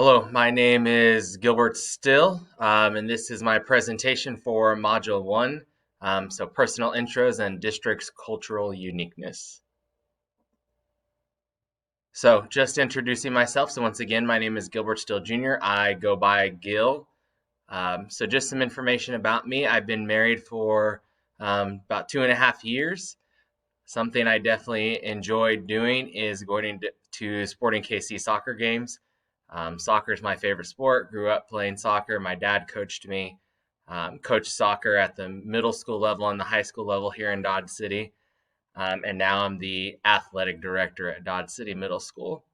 Hello, my name is Gilbert Still, and this is my presentation for Module 1, so Personal Intros and District's Cultural Uniqueness. So just introducing myself. So once again, my name is Gilbert Still Jr. I go by Gil. So just some information about me. I've been married for about 2.5 years. Something I definitely enjoy doing is going to Sporting KC soccer games. Soccer is my favorite sport. Grew up playing soccer. My dad coached me. Coached soccer at the middle school level and the high school level here in Dodge City. And now I'm the athletic director at Dodge City Middle School.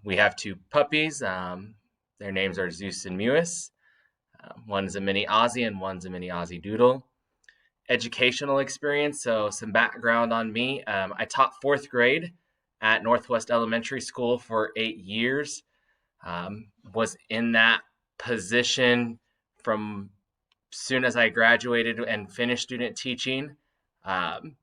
We have two puppies. Their names are Zeus and Mewis. One's a mini Aussie and one's a mini Aussie Doodle. Educational experience. So some background on me. I taught fourth grade at Northwest Elementary School for 8 years. Was in that position from soon as I graduated and finished student teaching. And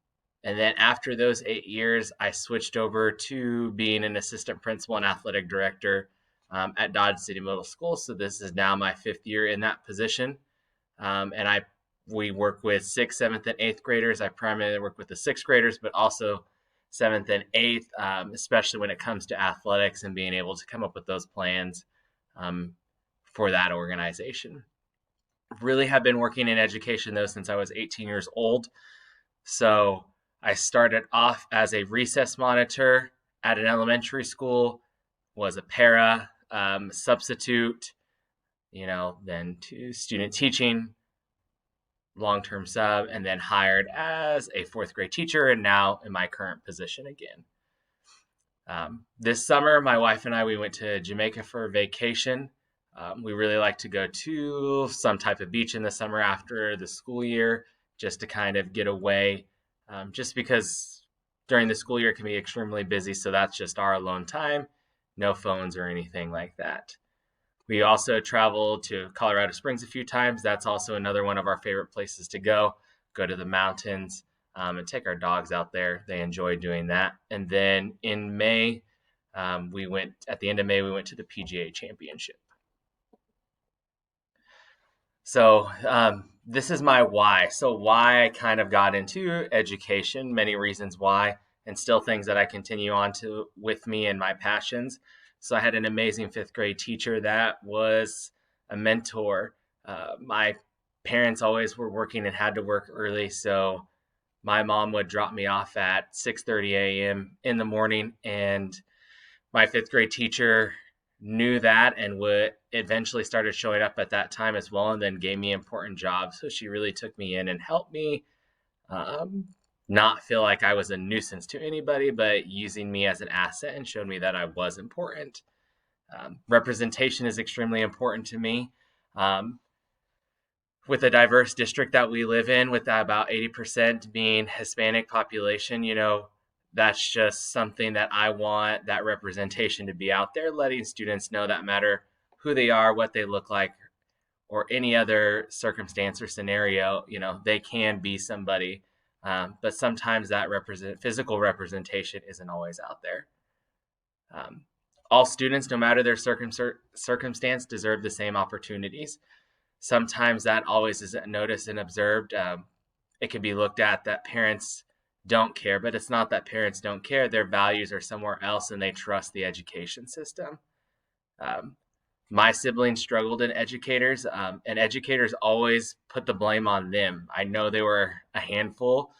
then after those 8 years, I switched over to being an assistant principal and athletic director at Dodge City Middle School. So this is now my 5th year in that position. And we work with 6th, 7th, and 8th graders. I primarily work with the 6th graders, but also 7th and 8th, especially when it comes to athletics and being able to come up with those plans for that organization. Really have been working in education, though, since I was 18 years old. So I started off as a recess monitor at an elementary school, was a para, substitute, then to student teaching, long-term sub, and then hired as a fourth grade teacher, and now in my current position again. This summer, my wife and I, we went to Jamaica for a vacation. We really like to go to some type of beach in the summer after the school year, just to kind of get away, just because during the school year it can be extremely busy, so that's just our alone time, no phones or anything like that. We also traveled to Colorado Springs a few times. That's also another one of our favorite places to go to the mountains and take our dogs out there. They enjoy doing that. And then in May, at the end of May, we went to the PGA Championship. So this is my why. So why I kind of got into education, many reasons why, and still things that I continue on to with me and my passions. So I had an amazing 5th grade teacher that was a mentor. My parents always were working and had to work early, so my mom would drop me off at 6:30 a.m. in the morning, and my 5th grade teacher knew that and would eventually started showing up at that time as well, and then gave me important jobs. So she really took me in and helped me not feel like I was a nuisance to anybody, but using me as an asset, and showed me that I was important. Representation is extremely important to me. With a diverse district that we live in, with about 80% being Hispanic population, that's just something that I want that representation to be out there, letting students know that matter who they are, what they look like, or any other circumstance or scenario, they can be somebody. But sometimes that physical representation isn't always out there. All students, no matter their circumstance, deserve the same opportunities. Sometimes that always isn't noticed and observed. It can be looked at that parents don't care, but it's not that parents don't care. Their values are somewhere else, and they trust the education system. My siblings struggled in educators, and educators always put the blame on them. I know they were a handful,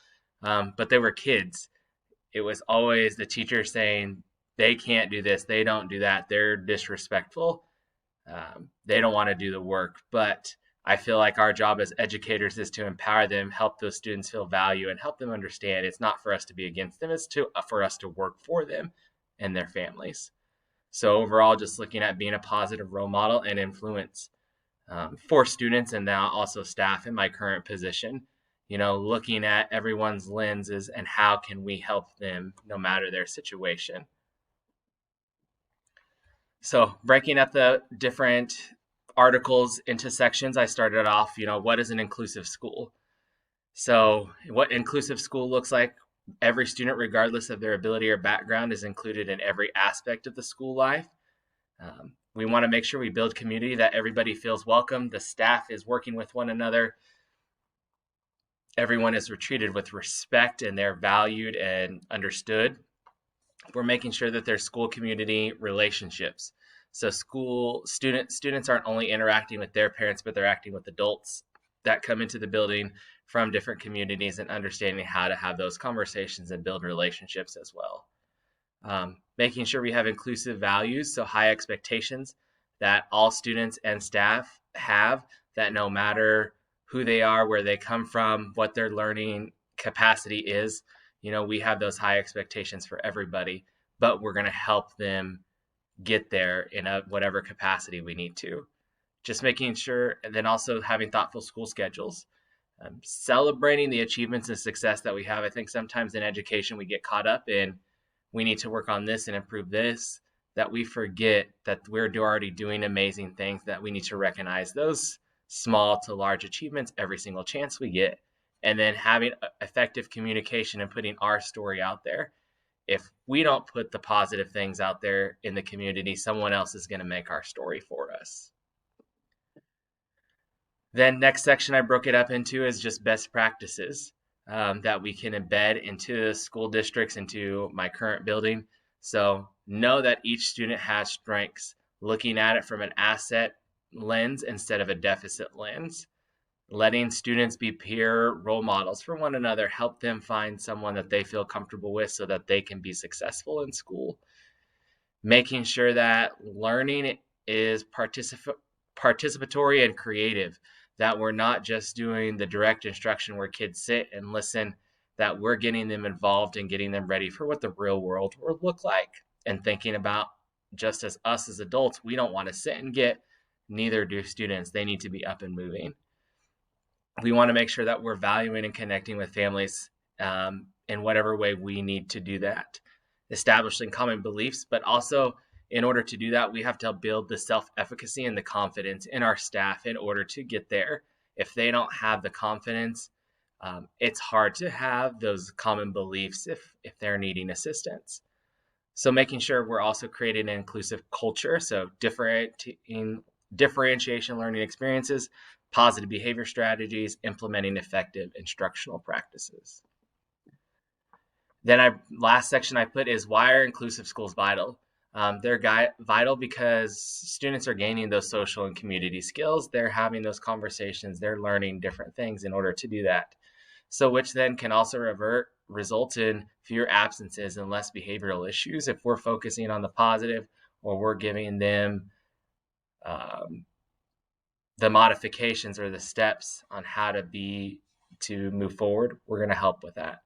but they were kids. It was always the teacher saying, they can't do this, they don't do that, they're disrespectful, they don't want to do the work. But I feel like our job as educators is to empower them, help those students feel value, and help them understand it's not for us to be against them, it's for us to work for them and their families. So overall, just looking at being a positive role model and influence for students, and now also staff in my current position, looking at everyone's lenses and how can we help them no matter their situation. So breaking up the different articles into sections, I started off, what is an inclusive school? So what inclusive school looks like: every student, regardless of their ability or background, is included in every aspect of the school life. We want to make sure we build community, that everybody feels welcome, the staff is working with one another, everyone is treated with respect, and they're valued and understood. We're making sure that there's school community relationships. So students aren't only interacting with their parents, but they're acting with adults that come into the building from different communities, and understanding how to have those conversations and build relationships as well. Making sure we have inclusive values, so high expectations that all students and staff have, that no matter who they are, where they come from, what their learning capacity is, we have those high expectations for everybody, but we're going to help them get there in whatever capacity we need to. Just making sure, and then also having thoughtful school schedules. Celebrating the achievements and success that we have. I think sometimes in education we get caught up in, we need to work on this and improve this, that we forget that we're already doing amazing things, that we need to recognize those small to large achievements every single chance we get, and then having effective communication and putting our story out there. If we don't put the positive things out there in the community, someone else is going to make our story for us. Then next section I broke it up into is just best practices that we can embed into school districts, into my current building. So know that each student has strengths, looking at it from an asset lens instead of a deficit lens. Letting students be peer role models for one another, help them find someone that they feel comfortable with so that they can be successful in school. Making sure that learning is participatory and creative, that we're not just doing the direct instruction where kids sit and listen, that we're getting them involved and getting them ready for what the real world will look like, and thinking about, just as us as adults, we don't want to sit and get, neither do students. They need to be up and moving. We want to make sure that we're valuing and connecting with families in whatever way we need to do that. Establishing common beliefs, but also in order to do that, we have to build the self-efficacy and the confidence in our staff in order to get there. If they don't have the confidence, it's hard to have those common beliefs if they're needing assistance. So making sure we're also creating an inclusive culture, so differentiation learning experiences, positive behavior strategies, implementing effective instructional practices. Then last section I put is, why are inclusive schools vital? They're vital because students are gaining those social and community skills. They're having those conversations. They're learning different things in order to do that. So which then can also result in fewer absences and less behavioral issues if we're focusing on the positive, or we're giving them the modifications or the steps on how to move forward. We're going to help with that.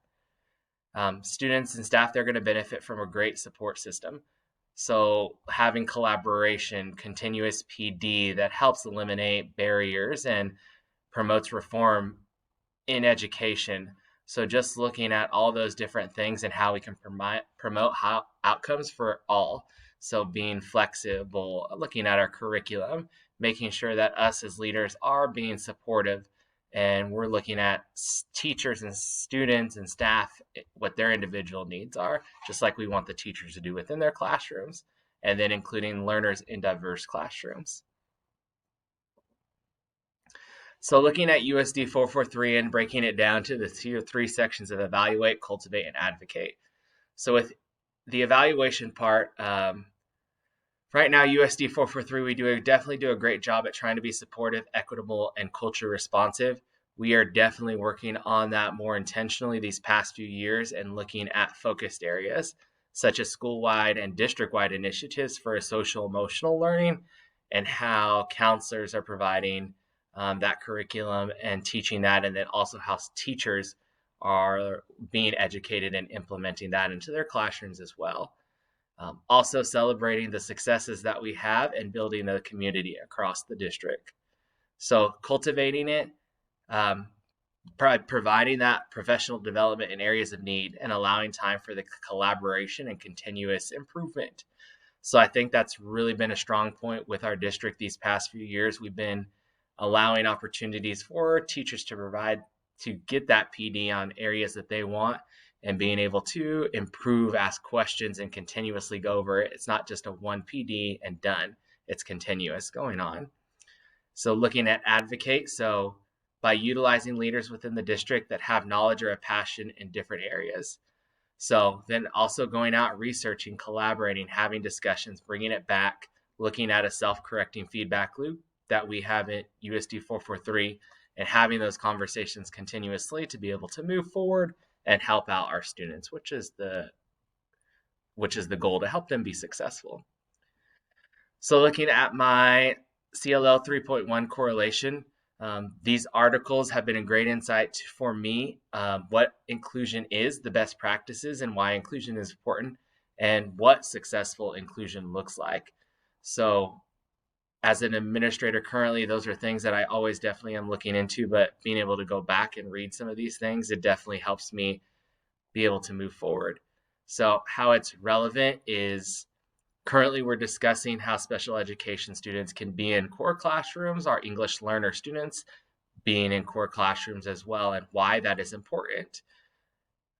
Students and staff, they're going to benefit from a great support system. So having collaboration, continuous PD that helps eliminate barriers and promotes reform in education. So just looking at all those different things and how we can promote outcomes for all. So being flexible, looking at our curriculum, making sure that us as leaders are being supportive, and we're looking at teachers and students and staff, what their individual needs are, just like we want the teachers to do within their classrooms, and then including learners in diverse classrooms. So looking at USD 443 and breaking it down to the three sections of evaluate, cultivate, and advocate. So with the evaluation part, right now USD 443, we definitely do a great job at trying to be supportive, equitable, and culture responsive. We are definitely working on that more intentionally these past few years, and looking at focused areas such as school-wide and district-wide initiatives for social emotional learning, and how counselors are providing that curriculum and teaching that, and then also how teachers are being educated and implementing that into their classrooms as well. Also celebrating the successes that we have and building a community across the district. So cultivating it, providing that professional development in areas of need, and allowing time for the collaboration and continuous improvement. So I think that's really been a strong point with our district these past few years. We've been allowing opportunities for teachers to get that PD on areas that they want, and being able to improve, ask questions, and continuously go over it. It's not just a one PD and done. it's continuous going on. So looking at advocate, so by utilizing leaders within the district that have knowledge or a passion in different areas. So then also going out, researching, collaborating, having discussions, bringing it back, looking at a self-correcting feedback loop that we have at USD 443, and having those conversations continuously to be able to move forward and help out our students, which is the goal, to help them be successful. So looking at my CLL 3.1 correlation, these articles have been a great insight for me, what inclusion is, the best practices, and why inclusion is important, and what successful inclusion looks like. So as an administrator currently, those are things that I always definitely am looking into, but being able to go back and read some of these things, it definitely helps me be able to move forward. So how it's relevant is currently we're discussing how special education students can be in core classrooms, our English learner students being in core classrooms as well, and why that is important.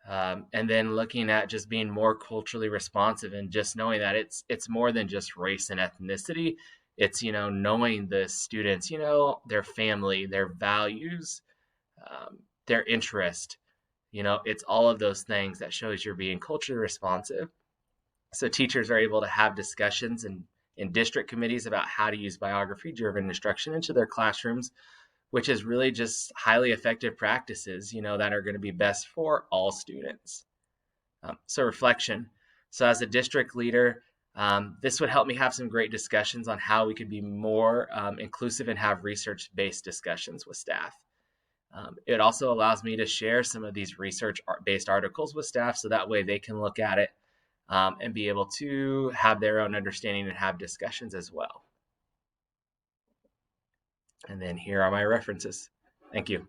And then looking at just being more culturally responsive and just knowing that it's more than just race and ethnicity. It's, knowing the students, their family, their values, their interest. It's all of those things that shows you're being culturally responsive. So teachers are able to have discussions in district committees about how to use biography-driven instruction into their classrooms, which is really just highly effective practices, that are going to be best for all students. So reflection. So as a district leader, this would help me have some great discussions on how we could be more inclusive and have research-based discussions with staff. It also allows me to share some of these research-based articles with staff so that way they can look at it and be able to have their own understanding and have discussions as well. And then here are my references. Thank you.